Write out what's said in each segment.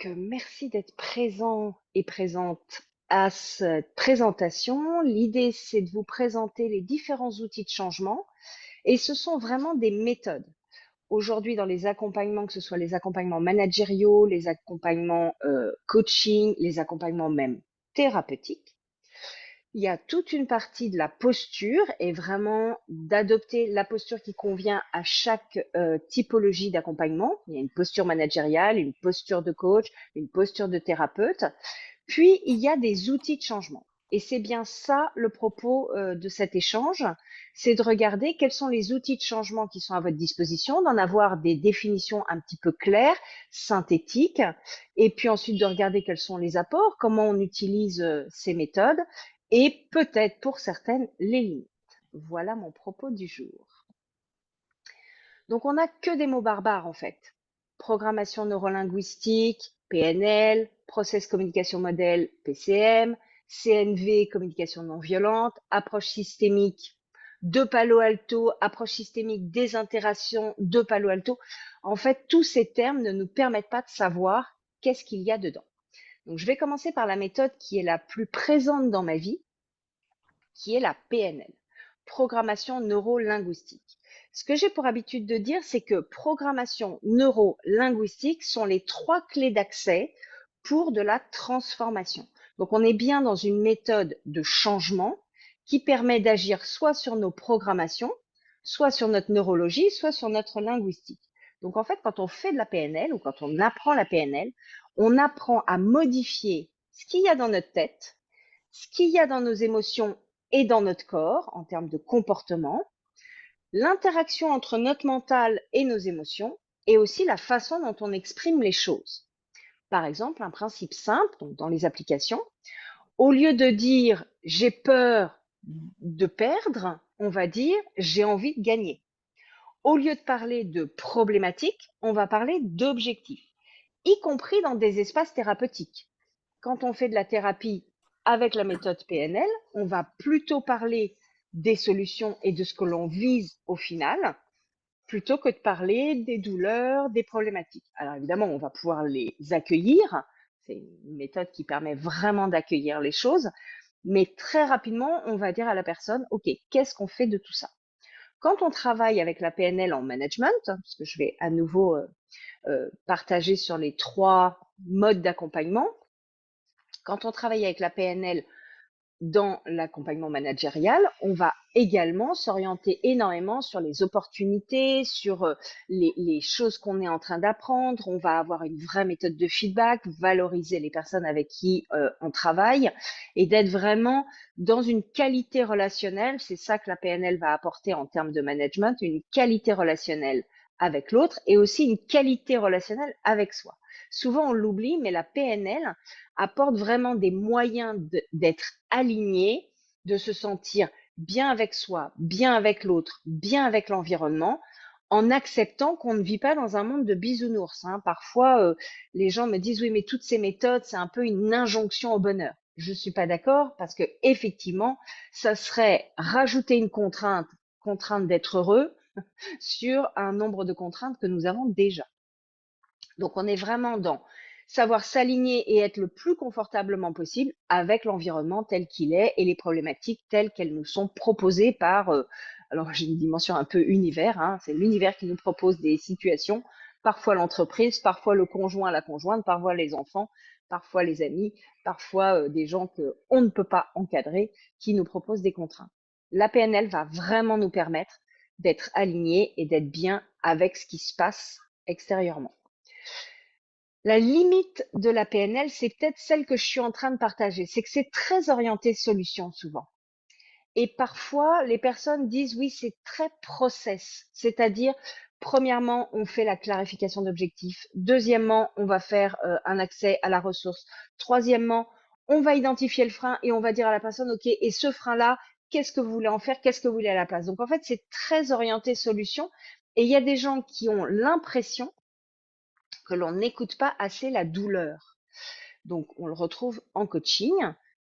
Merci d'être présent et présente à cette présentation. L'idée, c'est de vous présenter les différents outils de changement et ce sont vraiment des méthodes. Aujourd'hui, dans les accompagnements, que ce soit les accompagnements managériaux, les accompagnements coaching, les accompagnements même thérapeutiques, il y a toute une partie de la posture et vraiment d'adopter la posture qui convient à chaque typologie d'accompagnement. Il y a une posture managériale, une posture de coach, une posture de thérapeute. Puis, il y a des outils de changement. Et c'est bien ça le propos de cet échange, c'est de regarder quels sont les outils de changement qui sont à votre disposition, d'en avoir des définitions un petit peu claires, synthétiques, et puis ensuite de regarder quels sont les apports, comment on utilise ces méthodes, et peut-être pour certaines les limites. Voilà mon propos du jour. Donc on n'a que des mots barbares en fait. Programmation neurolinguistique, PNL, Process Communication Model, PCM, CNV, communication non violente, approche systémique de Palo Alto, approche systémique des interactions de Palo Alto. En fait, tous ces termes ne nous permettent pas de savoir qu'est-ce qu'il y a dedans. Donc je vais commencer par la méthode qui est la plus présente dans ma vie, qui est la PNL, programmation neuro-linguistique. Ce que j'ai pour habitude de dire, c'est que programmation neuro-linguistique sont les trois clés d'accès pour de la transformation. Donc on est bien dans une méthode de changement qui permet d'agir soit sur nos programmations, soit sur notre neurologie, soit sur notre linguistique. Donc en fait, quand on fait de la PNL ou quand on apprend la PNL, on apprend à modifier ce qu'il y a dans notre tête, ce qu'il y a dans nos émotions et dans notre corps en termes de comportement, l'interaction entre notre mental et nos émotions, et aussi la façon dont on exprime les choses. Par exemple, un principe simple, donc dans les applications, au lieu de dire j'ai peur de perdre, on va dire j'ai envie de gagner. Au lieu de parler de problématiques, on va parler d'objectifs, y compris dans des espaces thérapeutiques. Quand on fait de la thérapie avec la méthode PNL, on va plutôt parler des solutions et de ce que l'on vise au final, plutôt que de parler des douleurs, des problématiques. Alors évidemment, on va pouvoir les accueillir. C'est une méthode qui permet vraiment d'accueillir les choses. Mais très rapidement, on va dire à la personne, OK, qu'est-ce qu'on fait de tout ça? Quand on travaille avec la PNL en management, parce que je vais à nouveau partager sur les trois modes d'accompagnement, quand on travaille avec la PNL dans l'accompagnement managérial, on va également s'orienter énormément sur les opportunités, sur les choses qu'on est en train d'apprendre. On va avoir une vraie méthode de feedback, valoriser les personnes avec qui on travaille et d'être vraiment dans une qualité relationnelle. C'est ça que la PNL va apporter en termes de management, une qualité relationnelle avec l'autre et aussi une qualité relationnelle avec soi. Souvent, on l'oublie, mais la PNL apporte vraiment des moyens d'être aligné, de se sentir bien avec soi, bien avec l'autre, bien avec l'environnement, en acceptant qu'on ne vit pas dans un monde de bisounours. Hein. Parfois, les gens me disent oui, mais toutes ces méthodes, c'est un peu une injonction au bonheur. Je ne suis pas d'accord parce que effectivement, ça serait rajouter une contrainte, contrainte d'être heureux, sur un nombre de contraintes que nous avons déjà. Donc, on est vraiment dans savoir s'aligner et être le plus confortablement possible avec l'environnement tel qu'il est et les problématiques telles qu'elles nous sont proposées par, alors j'ai une dimension un peu univers, hein, c'est l'univers qui nous propose des situations, parfois l'entreprise, parfois le conjoint, la conjointe, parfois les enfants, parfois les amis, parfois des gens qu'on ne peut pas encadrer, qui nous proposent des contraintes. La PNL va vraiment nous permettre d'être alignés et d'être bien avec ce qui se passe extérieurement. La limite de la PNL, c'est peut-être celle que je suis en train de partager, c'est que c'est très orienté solution souvent. Et parfois, les personnes disent oui, c'est très process, c'est-à-dire, premièrement, on fait la clarification d'objectifs. Deuxièmement, on va faire un accès à la ressource. Troisièmement, on va identifier le frein et on va dire à la personne, OK, et ce frein-là, qu'est-ce que vous voulez en faire? Qu'est-ce que vous voulez à la place? Donc, en fait, c'est très orienté solution. Et il y a des gens qui ont l'impression que l'on n'écoute pas assez la douleur. Donc, on le retrouve en coaching.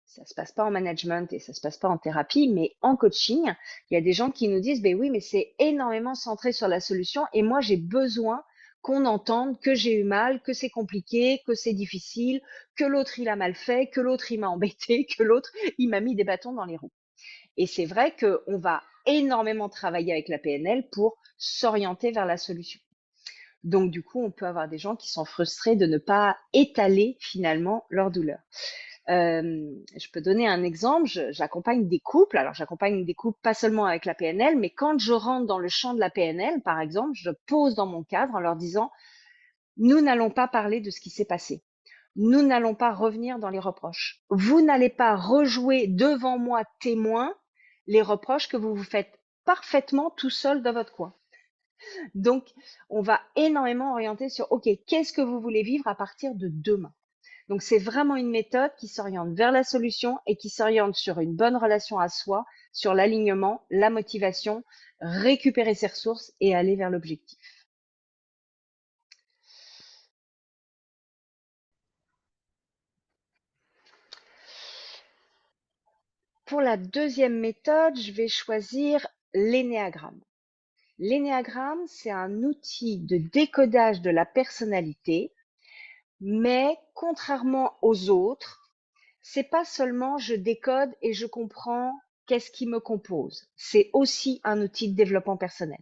Ça se passe pas en management et ça se passe pas en thérapie, mais en coaching, il y a des gens qui nous disent, ben oui, mais c'est énormément centré sur la solution et moi, j'ai besoin qu'on entende que j'ai eu mal, que c'est compliqué, que c'est difficile, que l'autre il a mal fait, que l'autre il m'a embêté, que l'autre il m'a mis des bâtons dans les roues. Et c'est vrai qu'on va énormément travailler avec la PNL pour s'orienter vers la solution. Donc, du coup, on peut avoir des gens qui sont frustrés de ne pas étaler finalement leur douleur. Je peux donner un exemple. J'accompagne des couples. Alors, j'accompagne des couples pas seulement avec la PNL, mais quand je rentre dans le champ de la PNL, par exemple, je pose dans mon cadre en leur disant, nous n'allons pas parler de ce qui s'est passé. Nous n'allons pas revenir dans les reproches. Vous n'allez pas rejouer devant moi témoin les reproches que vous vous faites parfaitement tout seul dans votre coin. Donc, on va énormément orienter sur, OK, qu'est-ce que vous voulez vivre à partir de demain? Donc, c'est vraiment une méthode qui s'oriente vers la solution et qui s'oriente sur une bonne relation à soi, sur l'alignement, la motivation, récupérer ses ressources et aller vers l'objectif. Pour la deuxième méthode, je vais choisir l'énéagramme. L'énéagramme, c'est un outil de décodage de la personnalité, mais contrairement aux autres, c'est pas seulement je décode et je comprends qu'est-ce qui me compose. C'est aussi un outil de développement personnel.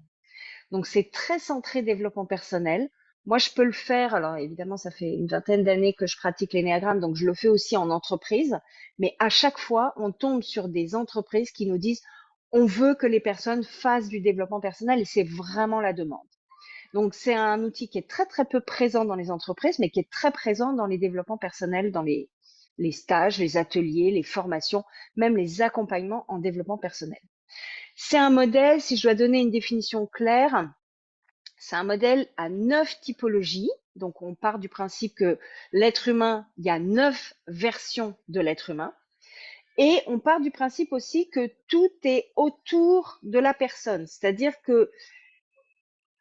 Donc c'est très centré développement personnel. Moi, je peux le faire. Alors évidemment, ça fait une vingtaine d'années que je pratique l'énéagramme, donc je le fais aussi en entreprise. Mais à chaque fois, on tombe sur des entreprises qui nous disent on veut que les personnes fassent du développement personnel et c'est vraiment la demande. Donc c'est un outil qui est très très peu présent dans les entreprises, mais qui est très présent dans les développements personnels, dans les stages, les ateliers, les formations, même les accompagnements en développement personnel. C'est un modèle, si je dois donner une définition claire, c'est un modèle à 9 typologies. Donc, on part du principe que l'être humain, il y a 9 versions de l'être humain. Et on part du principe aussi que tout est autour de la personne. C'est-à-dire que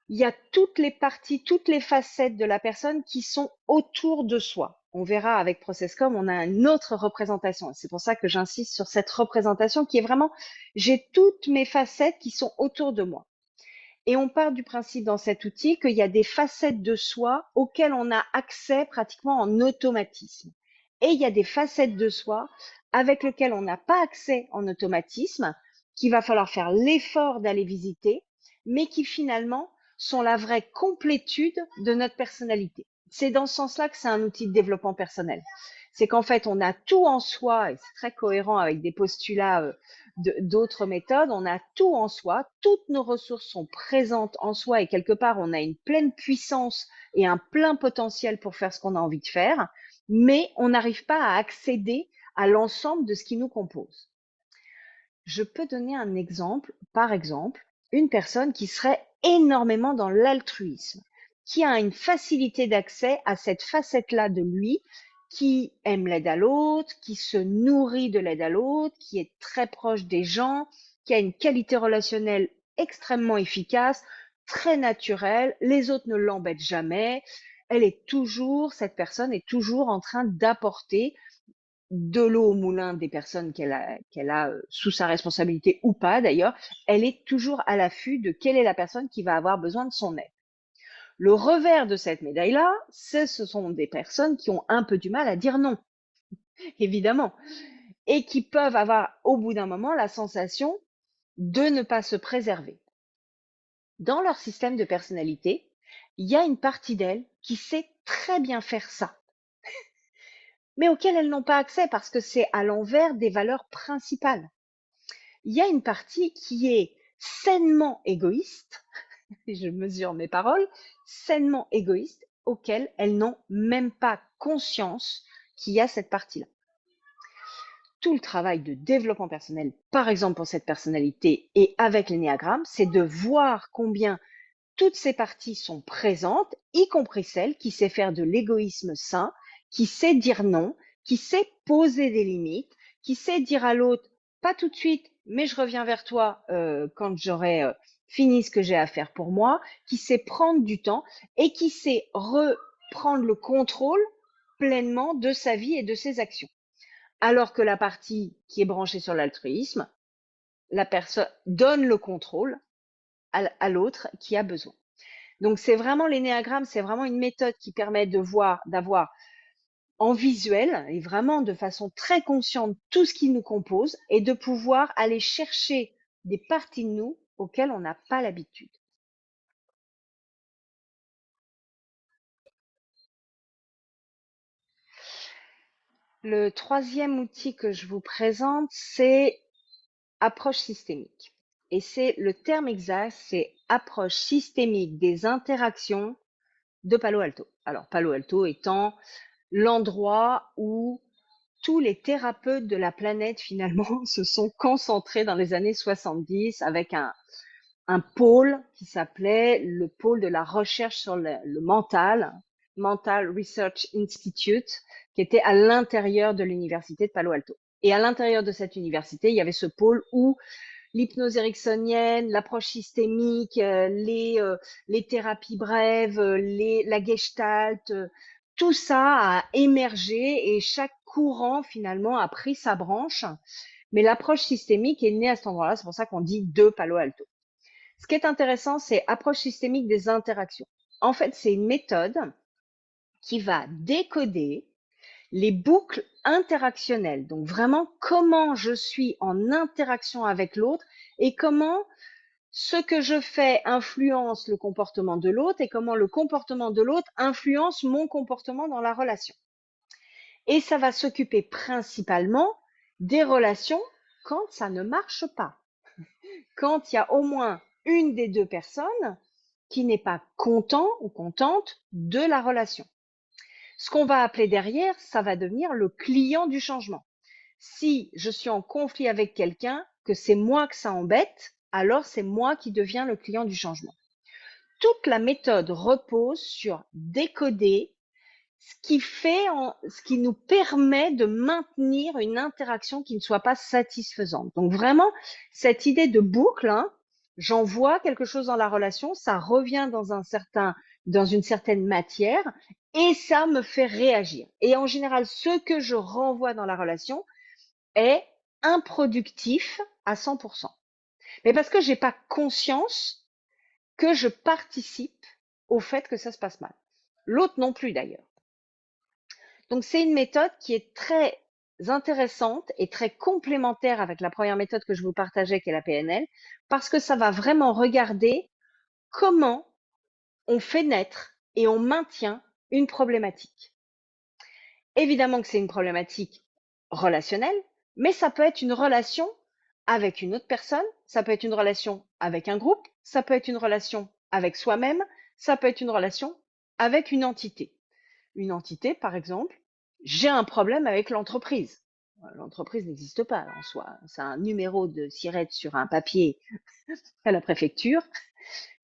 il y a toutes les parties, toutes les facettes de la personne qui sont autour de soi. On verra avec ProcessCom, on a une autre représentation. C'est pour ça que j'insiste sur cette représentation qui est vraiment, j'ai toutes mes facettes qui sont autour de moi. Et on part du principe dans cet outil qu'il y a des facettes de soi auxquelles on a accès pratiquement en automatisme. Et il y a des facettes de soi avec lesquelles on n'a pas accès en automatisme, qu'il va falloir faire l'effort d'aller visiter, mais qui finalement sont la vraie complétude de notre personnalité. C'est dans ce sens-là que c'est un outil de développement personnel. C'est qu'en fait, on a tout en soi, et c'est très cohérent avec des postulats d'autres méthodes, on a tout en soi, toutes nos ressources sont présentes en soi et quelque part on a une pleine puissance et un plein potentiel pour faire ce qu'on a envie de faire, mais on n'arrive pas à accéder à l'ensemble de ce qui nous compose. Je peux donner un exemple, par exemple, une personne qui serait énormément dans l'altruisme, qui a une facilité d'accès à cette facette-là de lui, qui aime l'aide à l'autre, qui se nourrit de l'aide à l'autre, qui est très proche des gens, qui a une qualité relationnelle extrêmement efficace, très naturelle, les autres ne l'embêtent jamais, cette personne est toujours en train d'apporter de l'eau au moulin des personnes qu'elle a sous sa responsabilité ou pas d'ailleurs, elle est toujours à l'affût de quelle est la personne qui va avoir besoin de son aide. Le revers de cette médaille-là, ce sont des personnes qui ont un peu du mal à dire non, évidemment, et qui peuvent avoir au bout d'un moment la sensation de ne pas se préserver. Dans leur système de personnalité, il y a une partie d'elles qui sait très bien faire ça, mais auxquelles elles n'ont pas accès parce que c'est à l'envers des valeurs principales. Il y a une partie qui est sainement égoïste, et je mesure mes paroles, sainement égoïste, auquel elles n'ont même pas conscience qu'il y a cette partie-là. Tout le travail de développement personnel, par exemple pour cette personnalité et avec l'énéagramme, c'est de voir combien toutes ces parties sont présentes, y compris celle qui sait faire de l'égoïsme sain, qui sait dire non, qui sait poser des limites, qui sait dire à l'autre, pas tout de suite, mais je reviens vers toi quand j'aurai fini ce que j'ai à faire pour moi, qui sait prendre du temps et qui sait reprendre le contrôle pleinement de sa vie et de ses actions. Alors que la partie qui est branchée sur l'altruisme, la personne donne le contrôle à l'autre qui a besoin. Donc, c'est vraiment l'énéagramme, c'est vraiment une méthode qui permet d'avoir en visuel et vraiment de façon très consciente tout ce qui nous compose et de pouvoir aller chercher des parties de nous auxquelles on n'a pas l'habitude. Le troisième outil que je vous présente, c'est approche systémique. Et c'est le terme exact, c'est approche systémique des interactions de Palo Alto. Alors, Palo Alto étant l'endroit où tous les thérapeutes de la planète, finalement, se sont concentrés dans les années 70 avec un pôle qui s'appelait le pôle de la recherche sur le mental, Mental Research Institute, qui était à l'intérieur de l'université de Palo Alto. Et à l'intérieur de cette université, il y avait ce pôle où l'hypnose ericksonienne, l'approche systémique, les thérapies brèves, la gestalt, tout ça a émergé et chaque courant finalement a pris sa branche. Mais l'approche systémique est née à cet endroit-là, c'est pour ça qu'on dit de Palo Alto. Ce qui est intéressant, c'est approche systémique des interactions. En fait, c'est une méthode qui va décoder les boucles interactionnelles. Donc vraiment comment je suis en interaction avec l'autre et comment ce que je fais influence le comportement de l'autre et comment le comportement de l'autre influence mon comportement dans la relation. Et ça va s'occuper principalement des relations quand ça ne marche pas. Quand il y a au moins une des deux personnes qui n'est pas content ou contente de la relation. Ce qu'on va appeler derrière, ça va devenir le client du changement. Si je suis en conflit avec quelqu'un, que c'est moi que ça embête, alors c'est moi qui deviens le client du changement. Toute la méthode repose sur décoder ce qui nous permet de maintenir une interaction qui ne soit pas satisfaisante. Donc vraiment, cette idée de boucle, hein, j'envoie quelque chose dans la relation, ça revient dans une certaine matière et ça me fait réagir. Et en général, ce que je renvoie dans la relation est improductif à 100%. Mais parce que j'ai pas conscience que je participe au fait que ça se passe mal. L'autre non plus d'ailleurs. Donc, c'est une méthode qui est très intéressante et très complémentaire avec la première méthode que je vous partageais, qui est la PNL, parce que ça va vraiment regarder comment on fait naître et on maintient une problématique. Évidemment que c'est une problématique relationnelle, mais ça peut être une relation avec une autre personne, ça peut être une relation avec un groupe, ça peut être une relation avec soi-même, ça peut être une relation avec une entité. Une entité, par exemple, j'ai un problème avec l'entreprise. L'entreprise n'existe pas en soi. C'est un numéro de SIRET sur un papier à la préfecture.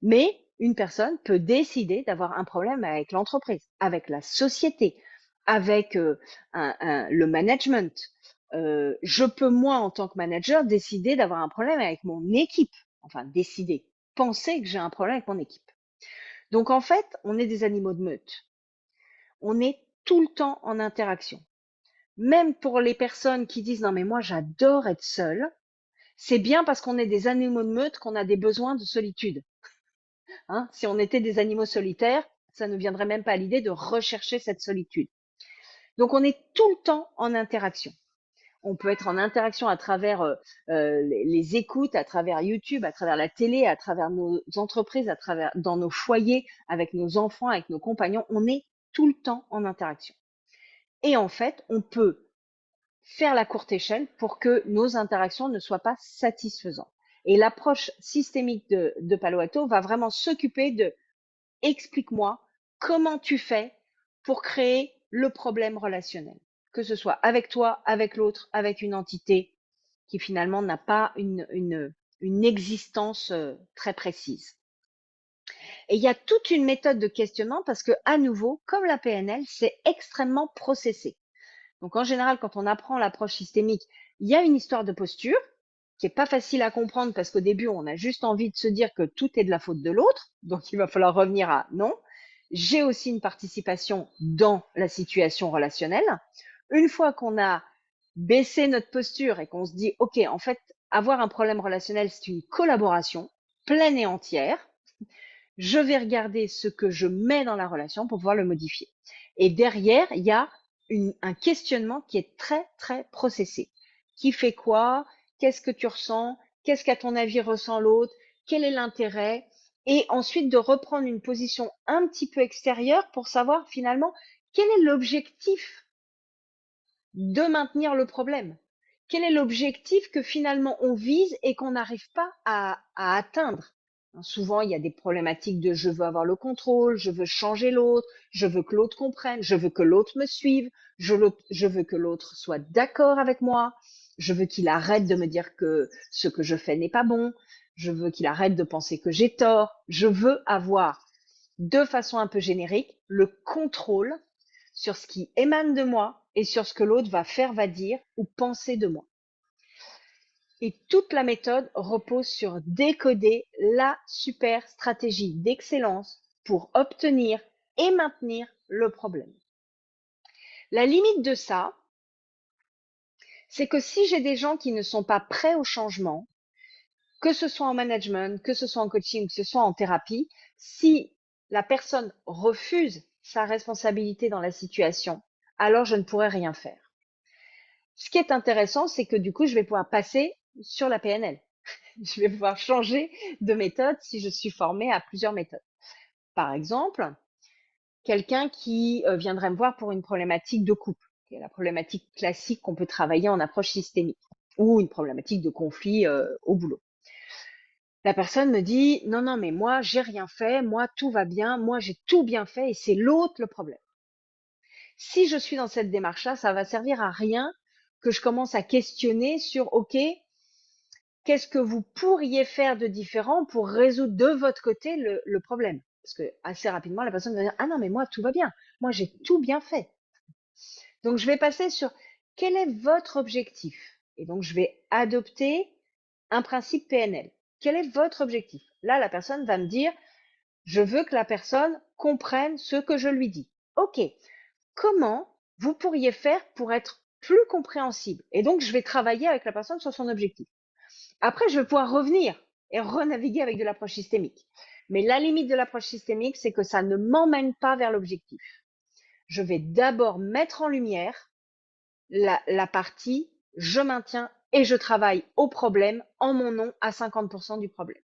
Mais une personne peut décider d'avoir un problème avec l'entreprise, avec la société, avec le management. Je peux, moi, en tant que manager, décider d'avoir un problème avec mon équipe. Enfin, décider, penser que j'ai un problème avec mon équipe. Donc, en fait, on est des animaux de meute. On est tout le temps en interaction. Même pour les personnes qui disent non mais moi j'adore être seule, c'est bien parce qu'on est des animaux de meute qu'on a des besoins de solitude. Hein, si on était des animaux solitaires, ça ne viendrait même pas à l'idée de rechercher cette solitude. Donc on est tout le temps en interaction. On peut être en interaction à travers les écoutes, à travers YouTube, à travers la télé, à travers nos entreprises, à travers dans nos foyers, avec nos enfants, avec nos compagnons. On est tout le temps en interaction. Et en fait, on peut faire la courte échelle pour que nos interactions ne soient pas satisfaisantes. Et l'approche systémique de Palo Alto va vraiment s'occuper de explique-moi comment tu fais pour créer le problème relationnel, que ce soit avec toi, avec l'autre, avec une entité qui finalement n'a pas une existence très précise. Et il y a toute une méthode de questionnement parce que, à nouveau, comme la PNL, c'est extrêmement processé. Donc, en général, quand on apprend l'approche systémique, il y a une histoire de posture qui est pas facile à comprendre parce qu'au début, on a juste envie de se dire que tout est de la faute de l'autre. Donc, il va falloir revenir à non. J'ai aussi une participation dans la situation relationnelle. Une fois qu'on a baissé notre posture et qu'on se dit, OK, en fait, avoir un problème relationnel, c'est une collaboration pleine et entière. Je vais regarder ce que je mets dans la relation pour pouvoir le modifier. Et derrière, il y a un questionnement qui est très, très processé. Qui fait quoi? Qu'est-ce que tu ressens? Qu'est-ce qu'à ton avis ressent l'autre? Quel est l'intérêt? Et ensuite de reprendre une position un petit peu extérieure pour savoir finalement quel est l'objectif de maintenir le problème. Quel est l'objectif que finalement on vise et qu'on n'arrive pas à atteindre? Souvent, il y a des problématiques de je veux avoir le contrôle, je veux changer l'autre, je veux que l'autre comprenne, je veux que l'autre me suive, je veux que l'autre soit d'accord avec moi, je veux qu'il arrête de me dire que ce que je fais n'est pas bon, je veux qu'il arrête de penser que j'ai tort, je veux avoir de façon un peu générique le contrôle sur ce qui émane de moi et sur ce que l'autre va faire, va dire ou penser de moi. Et toute la méthode repose sur décoder la super stratégie d'excellence pour obtenir et maintenir le problème. La limite de ça, c'est que si j'ai des gens qui ne sont pas prêts au changement, que ce soit en management, que ce soit en coaching, que ce soit en thérapie, si la personne refuse sa responsabilité dans la situation, alors je ne pourrai rien faire. Ce qui est intéressant, c'est que du coup, je vais pouvoir passer sur la PNL. Je vais pouvoir changer de méthode si je suis formée à plusieurs méthodes. Par exemple, quelqu'un qui viendrait me voir pour une problématique de couple, qui est la problématique classique qu'on peut travailler en approche systémique, ou une problématique de conflit au boulot. La personne me dit non, non, mais moi, j'ai rien fait, moi, tout va bien, moi, j'ai tout bien fait et c'est l'autre le problème. Si je suis dans cette démarche-là, ça va servir à rien que je commence à questionner sur, OK, qu'est-ce que vous pourriez faire de différent pour résoudre de votre côté le problème? Parce que assez rapidement, la personne va dire, ah non, mais moi, tout va bien. Moi, j'ai tout bien fait. Donc, je vais passer sur quel est votre objectif? Et donc, je vais adopter un principe PNL. Quel est votre objectif? Là, la personne va me dire, je veux que la personne comprenne ce que je lui dis. OK. Comment vous pourriez faire pour être plus compréhensible? Et donc, je vais travailler avec la personne sur son objectif. Après, je vais pouvoir revenir et renaviguer avec de l'approche systémique. Mais la limite de l'approche systémique, c'est que ça ne m'emmène pas vers l'objectif. Je vais d'abord mettre en lumière la partie je maintiens et je travaille au problème en mon nom à 50% du problème.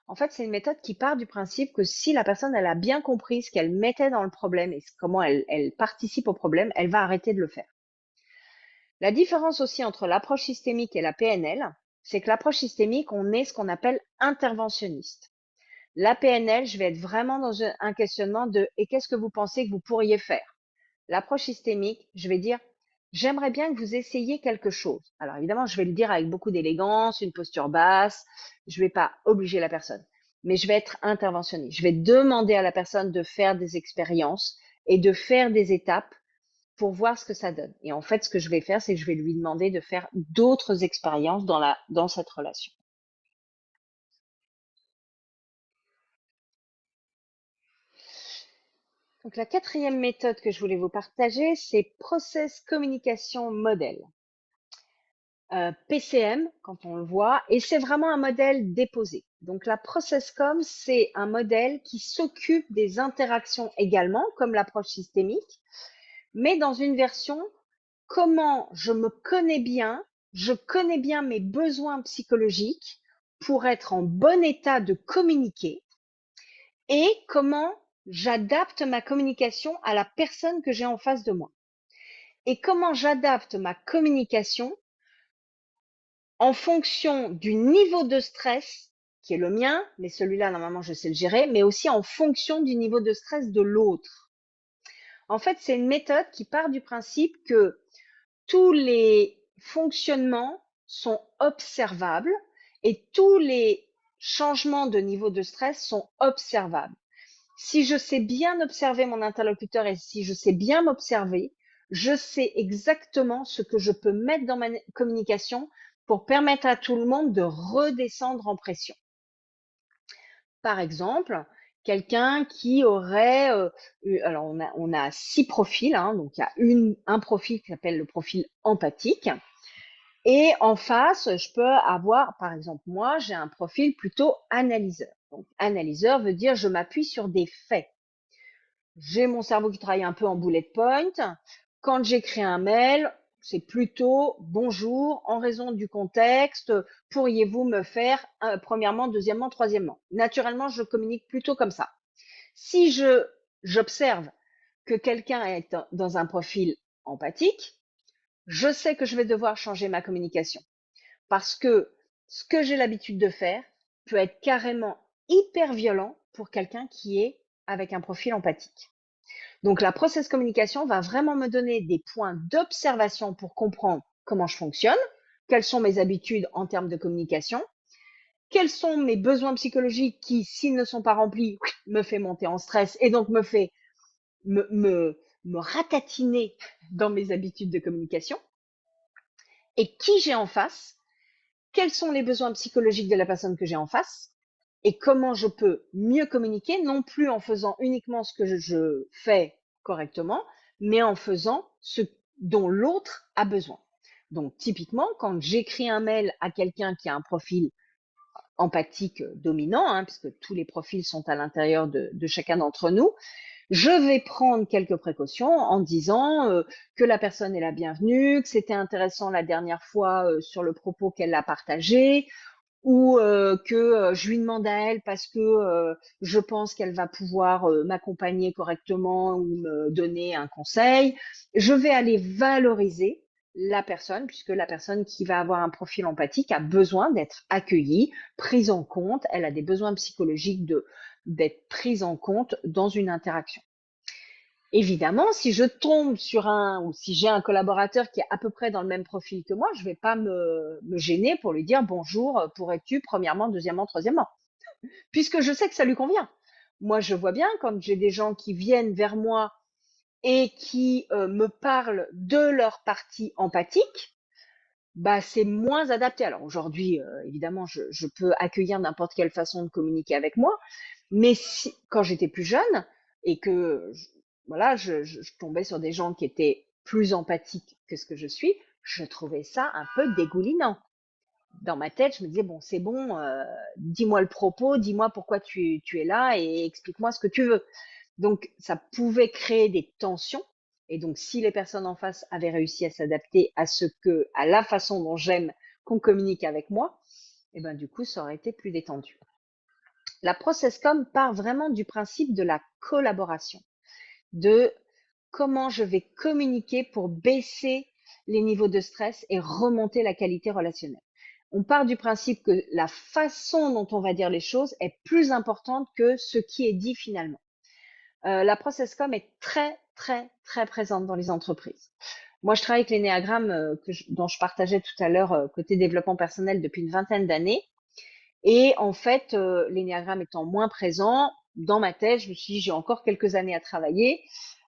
En fait, c'est une méthode qui part du principe que si la personne elle a bien compris ce qu'elle mettait dans le problème et comment elle participe au problème, elle va arrêter de le faire. La différence aussi entre l'approche systémique et la PNL, c'est que l'approche systémique, on est ce qu'on appelle interventionniste. La PNL, je vais être vraiment dans un questionnement de et qu'est-ce que vous pensez que vous pourriez faire? L'approche systémique, je vais dire j'aimerais bien que vous essayiez quelque chose. Alors évidemment, je vais le dire avec beaucoup d'élégance, une posture basse, je ne vais pas obliger la personne, mais je vais être interventionniste. Je vais demander à la personne de faire des expériences et de faire des étapes pour voir ce que ça donne. Et en fait, ce que je vais faire, c'est que je vais lui demander de faire d'autres expériences dans cette relation. Donc, la quatrième méthode que je voulais vous partager, c'est Process Communication Model. PCM, quand on le voit, et c'est vraiment un modèle déposé. Donc, la ProcessCom, c'est un modèle qui s'occupe des interactions également, comme l'approche systémique, mais dans une version comment je me connais bien, je connais bien mes besoins psychologiques pour être en bon état de communiquer et comment j'adapte ma communication à la personne que j'ai en face de moi. Et comment j'adapte ma communication en fonction du niveau de stress qui est le mien, mais celui-là, normalement, je sais le gérer, mais aussi en fonction du niveau de stress de l'autre. En fait, c'est une méthode qui part du principe que tous les fonctionnements sont observables et tous les changements de niveau de stress sont observables. Si je sais bien observer mon interlocuteur et si je sais bien m'observer, je sais exactement ce que je peux mettre dans ma communication pour permettre à tout le monde de redescendre en pression. Par exemple, quelqu'un qui aurait, alors on a 6 profils, hein, donc il y a un profil qui s'appelle le profil empathique. Et en face, je peux avoir, par exemple, moi, j'ai un profil plutôt analyseur. Donc, analyseur veut dire je m'appuie sur des faits. J'ai mon cerveau qui travaille un peu en bullet point. Quand j'écris un mail, c'est plutôt bonjour, en raison du contexte, pourriez-vous me faire premièrement, deuxièmement, troisièmement. Naturellement, je communique plutôt comme ça. Si j'observe que quelqu'un est dans un profil empathique, je sais que je vais devoir changer ma communication parce que ce que j'ai l'habitude de faire peut être carrément hyper violent pour quelqu'un qui est avec un profil empathique. Donc la process communication va vraiment me donner des points d'observation pour comprendre comment je fonctionne, quelles sont mes habitudes en termes de communication, quels sont mes besoins psychologiques qui, s'ils ne sont pas remplis, me fait monter en stress et donc me fait me ratatiner dans mes habitudes de communication, et qui j'ai en face, quels sont les besoins psychologiques de la personne que j'ai en face, et comment je peux mieux communiquer, non plus en faisant uniquement ce que je fais correctement, mais en faisant ce dont l'autre a besoin. Donc, typiquement, quand j'écris un mail à quelqu'un qui a un profil empathique dominant, puisque tous les profils sont à l'intérieur de chacun d'entre nous, je vais prendre quelques précautions en disant que la personne est la bienvenue, que c'était intéressant la dernière fois sur le propos qu'elle a partagé, ou que je lui demande à elle parce que je pense qu'elle va pouvoir m'accompagner correctement ou me donner un conseil. Je vais aller valoriser la personne, puisque la personne qui va avoir un profil empathique a besoin d'être accueillie, prise en compte, elle a des besoins psychologiques d'être prise en compte dans une interaction. Évidemment, si je tombe sur ou si j'ai un collaborateur qui est à peu près dans le même profil que moi, je vais pas me gêner pour lui dire bonjour, pourrais-tu, premièrement, deuxièmement, troisièmement, puisque je sais que ça lui convient. Moi, je vois bien quand j'ai des gens qui viennent vers moi et qui me parlent de leur partie empathique, bah, c'est moins adapté. Alors aujourd'hui, évidemment, je peux accueillir n'importe quelle façon de communiquer avec moi, mais quand j'étais plus jeune et que voilà, je tombais sur des gens qui étaient plus empathiques que ce que je suis, je trouvais ça un peu dégoulinant. Dans ma tête, je me disais, bon, c'est bon, dis-moi le propos, dis-moi pourquoi tu es là et explique-moi ce que tu veux. Donc, ça pouvait créer des tensions. Et donc, si les personnes en face avaient réussi à s'adapter à la façon dont j'aime qu'on communique avec moi, et ben, du coup, ça aurait été plus détendu. La process-com part vraiment du principe de la collaboration, de comment je vais communiquer pour baisser les niveaux de stress et remonter la qualité relationnelle. On part du principe que la façon dont on va dire les choses est plus importante que ce qui est dit finalement. La process com est très, très, très présente dans les entreprises. Moi, je travaille avec l'énéagramme dont je partageais tout à l'heure côté développement personnel depuis une vingtaine d'années. Et en fait, l'énéagramme étant moins présent, dans ma tête, je me suis dit, j'ai encore quelques années à travailler,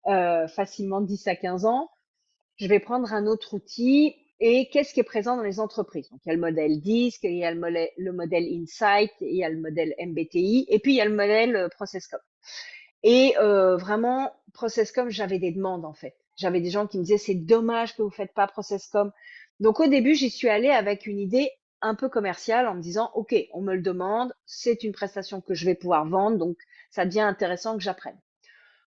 facilement 10 à 15 ans. Je vais prendre un autre outil. Et qu'est-ce qui est présent dans les entreprises? Donc, il y a le modèle DISC, il y a le modèle Insight, il y a le modèle MBTI, et puis il y a le modèle ProcessCom. Et vraiment, ProcessCom, j'avais des demandes en fait. J'avais des gens qui me disaient, c'est dommage que vous faites pas ProcessCom. Donc au début, j'y suis allée avec une idée un peu commerciale en me disant, OK, on me le demande, c'est une prestation que je vais pouvoir vendre, donc ça devient intéressant que j'apprenne.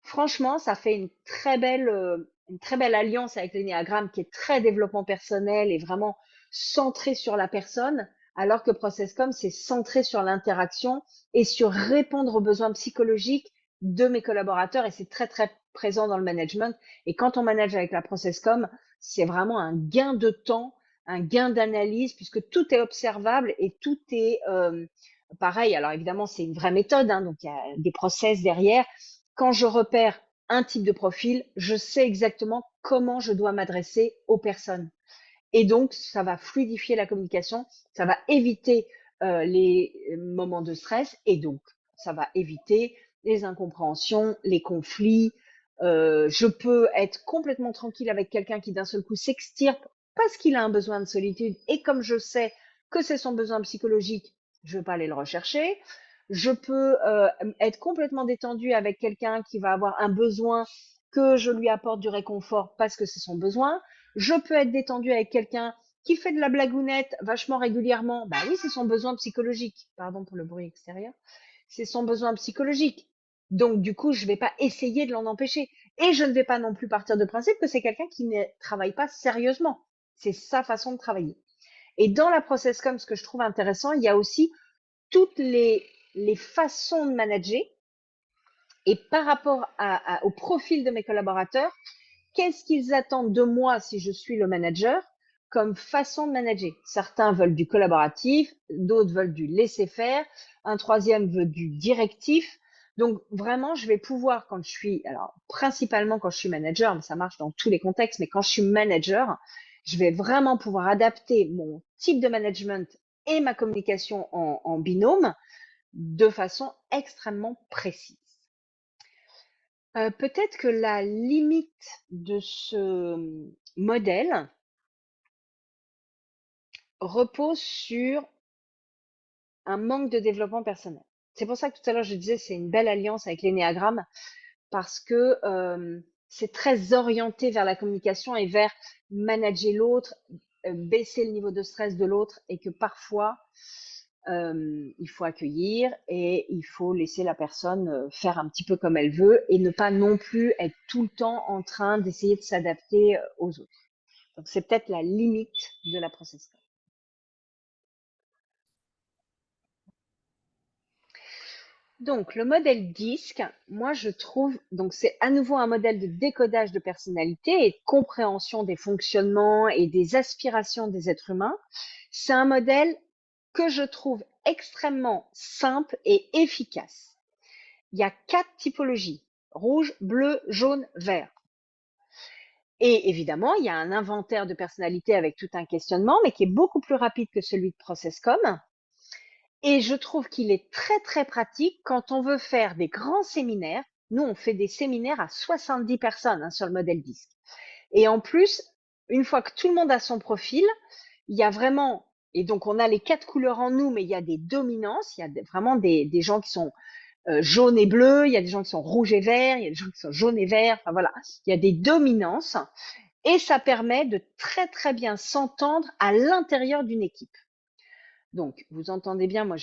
Franchement, ça fait une très belle alliance avec l'énéagramme qui est très développement personnel et vraiment centré sur la personne, alors que ProcessCom, c'est centré sur l'interaction et sur répondre aux besoins psychologiques de mes collaborateurs, et c'est très, très présent dans le management. Et quand on manage avec la ProcessCom, c'est vraiment un gain de temps, un gain d'analyse, puisque tout est observable et tout est pareil. Alors évidemment, c'est une vraie méthode, donc il y a des process derrière. Quand je repère un type de profil, je sais exactement comment je dois m'adresser aux personnes. Et donc, ça va fluidifier la communication, ça va éviter les moments de stress, et donc, ça va éviter les incompréhensions, les conflits. Je peux être complètement tranquille avec quelqu'un qui d'un seul coup s'extirpe parce qu'il a un besoin de solitude, et comme je sais que c'est son besoin psychologique, je ne vais pas aller le rechercher. Je peux être complètement détendue avec quelqu'un qui va avoir un besoin que je lui apporte du réconfort parce que c'est son besoin. Je peux être détendue avec quelqu'un qui fait de la blagounette vachement régulièrement. Bah oui, c'est son besoin psychologique. Pardon pour le bruit extérieur. c'est son besoin psychologique. Donc, du coup, je ne vais pas essayer de l'en empêcher. Et je ne vais pas non plus partir de principe que c'est quelqu'un qui ne travaille pas sérieusement. C'est sa façon de travailler. Et dans la process com, ce que je trouve intéressant, il y a aussi toutes les façons de manager. Et par rapport au profil de mes collaborateurs, qu'est-ce qu'ils attendent de moi si je suis le manager comme façon de manager? Certains veulent du collaboratif, d'autres veulent du laisser-faire, un troisième veut du directif. Donc vraiment, je vais pouvoir, quand je suis, alors principalement quand je suis manager, mais ça marche dans tous les contextes, mais quand je suis manager, je vais vraiment pouvoir adapter mon type de management et ma communication en binôme de façon extrêmement précise. Peut-être que la limite de ce modèle repose sur un manque de développement personnel. C'est pour ça que tout à l'heure je disais c'est une belle alliance avec l'énéagramme parce que c'est très orienté vers la communication et vers manager l'autre, baisser le niveau de stress de l'autre et que parfois il faut accueillir et il faut laisser la personne faire un petit peu comme elle veut et ne pas non plus être tout le temps en train d'essayer de s'adapter aux autres. Donc c'est peut-être la limite de la process. Donc le modèle DISC, moi je trouve, donc c'est à nouveau un modèle de décodage de personnalité et de compréhension des fonctionnements et des aspirations des êtres humains. C'est un modèle que je trouve extrêmement simple et efficace. Il y a 4 typologies: rouge, bleu, jaune, vert. Et évidemment, il y a un inventaire de personnalité avec tout un questionnement, mais qui est beaucoup plus rapide que celui de ProcessCom. Et je trouve qu'il est très, très pratique quand on veut faire des grands séminaires. Nous, on fait des séminaires à 70 personnes sur le modèle DISC. Et en plus, une fois que tout le monde a son profil, il y a vraiment, et donc on a les 4 couleurs en nous, mais il y a des dominances, il y a vraiment des gens qui sont jaune et bleu, il y a des gens qui sont rouges et verts, il y a des gens qui sont jaunes et verts, enfin voilà, il y a des dominances et ça permet de très très bien s'entendre à l'intérieur d'une équipe. Donc, vous entendez bien, moi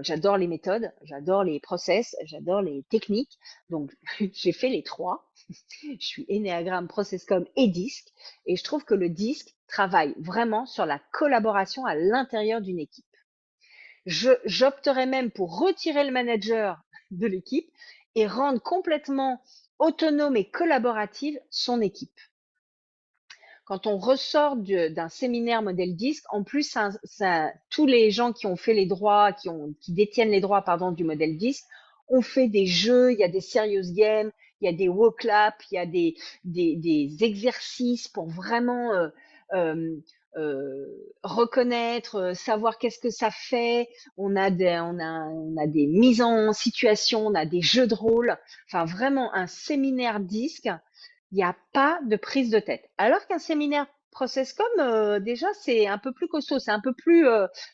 j'adore les méthodes, j'adore les process, j'adore les techniques, donc j'ai fait les trois. Je suis Enneagram, ProcessCom et DISC et je trouve que le DISC travaille vraiment sur la collaboration à l'intérieur d'une équipe. J'opterais même pour retirer le manager de l'équipe et rendre complètement autonome et collaborative son équipe. Quand on ressort d'un séminaire modèle DISC, en plus, tous les gens qui ont fait les droits, qui détiennent les droits, pardon, du modèle DISC, ont fait des jeux, il y a des serious games, il y a des walk up, il y a des exercices pour vraiment euh, reconnaître, savoir qu'est-ce que ça fait. On a des mises en situation, on a des jeux de rôle. Enfin, vraiment un séminaire DISC, il n'y a pas de prise de tête. Alors qu'un séminaire ProcessCom, déjà, c'est un peu plus costaud, c'est un peu plus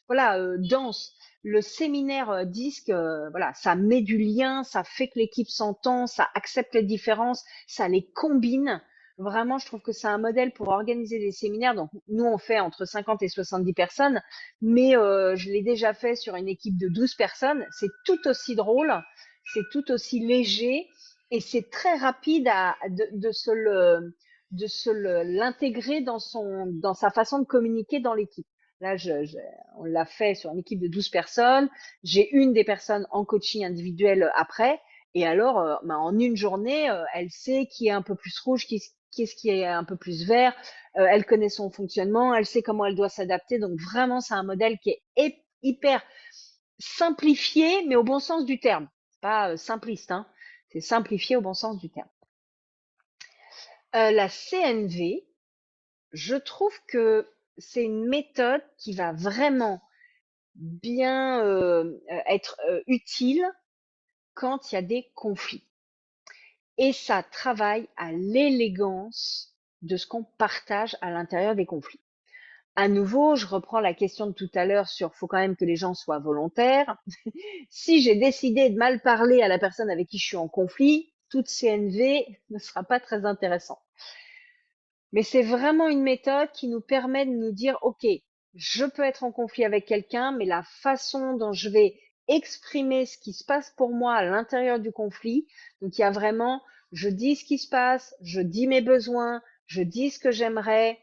voilà, dense. Le séminaire DISC, voilà, ça met du lien, ça fait que l'équipe s'entend, ça accepte les différences, ça les combine. Vraiment, je trouve que c'est un modèle pour organiser des séminaires. Donc, nous, on fait entre 50 et 70 personnes, mais je l'ai déjà fait sur une équipe de 12 personnes. C'est tout aussi drôle, c'est tout aussi léger et c'est très rapide de l'intégrer dans sa façon de communiquer dans l'équipe. Là, on l'a fait sur une équipe de 12 personnes. J'ai une des personnes en coaching individuel après. Et alors, en une journée, elle sait qui est un peu plus rouge, qui est ce qui est un peu plus vert. Elle connaît son fonctionnement, elle sait comment elle doit s'adapter. Donc vraiment, c'est un modèle qui est hyper simplifié, mais au bon sens du terme. C'est pas simpliste, hein. C'est simplifié au bon sens du terme. La CNV, je trouve que c'est une méthode qui va vraiment bien être utile quand il y a des conflits. Et ça travaille à l'élégance de ce qu'on partage à l'intérieur des conflits. À nouveau, je reprends la question de tout à l'heure sur faut quand même que les gens soient volontaires. Si j'ai décidé de mal parler à la personne avec qui je suis en conflit, toute CNV ne sera pas très intéressante. Mais c'est vraiment une méthode qui nous permet de nous dire, OK, je peux être en conflit avec quelqu'un, mais la façon dont je vais exprimer ce qui se passe pour moi à l'intérieur du conflit. Donc il y a vraiment, je dis ce qui se passe, je dis mes besoins, je dis ce que j'aimerais.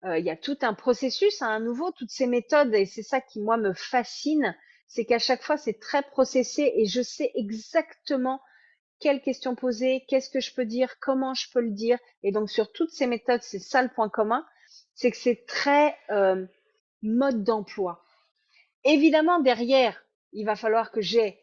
Il y a tout un processus, hein, à nouveau, toutes ces méthodes, et c'est ça qui, moi, me fascine, c'est qu'à chaque fois, c'est très processé et je sais exactement quelles questions poser, qu'est-ce que je peux dire, comment je peux le dire. Et donc, sur toutes ces méthodes, c'est ça le point commun, c'est que c'est très mode d'emploi. Évidemment, derrière, il va falloir que j'ai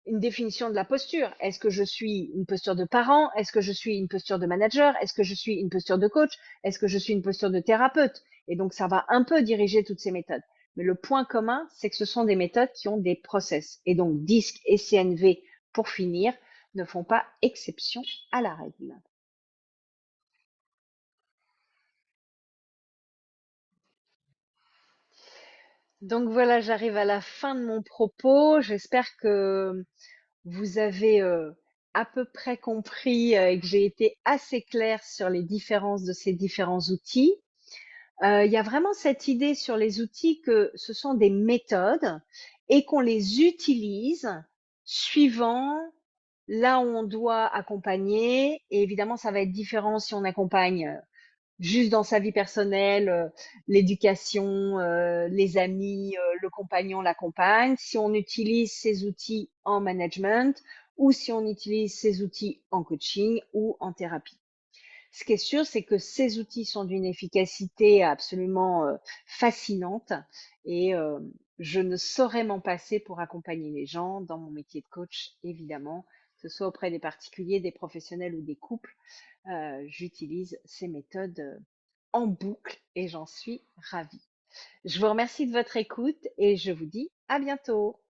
une définition de la posture. Est-ce que je suis une posture de parent? Est-ce que je suis une posture de manager? Est-ce que je suis une posture de coach? Est-ce que je suis une posture de thérapeute? Et donc, ça va un peu diriger toutes ces méthodes. Mais le point commun, c'est que ce sont des méthodes qui ont des process. Et donc, DISC et CNV, pour finir, ne font pas exception à la règle. Donc voilà, j'arrive à la fin de mon propos. J'espère que vous avez à peu près compris et que j'ai été assez claire sur les différences de ces différents outils. Il y a vraiment cette idée sur les outils que ce sont des méthodes et qu'on les utilise suivant là où on doit accompagner. Et évidemment, ça va être différent si on accompagne juste dans sa vie personnelle, l'éducation, les amis, le compagnon, la compagne, si on utilise ces outils en management ou si on utilise ces outils en coaching ou en thérapie. Ce qui est sûr, c'est que ces outils sont d'une efficacité absolument fascinante et je ne saurais m'en passer pour accompagner les gens dans mon métier de coach, évidemment, que ce soit auprès des particuliers, des professionnels ou des couples. J'utilise ces méthodes en boucle et j'en suis ravie. Je vous remercie de votre écoute et je vous dis à bientôt.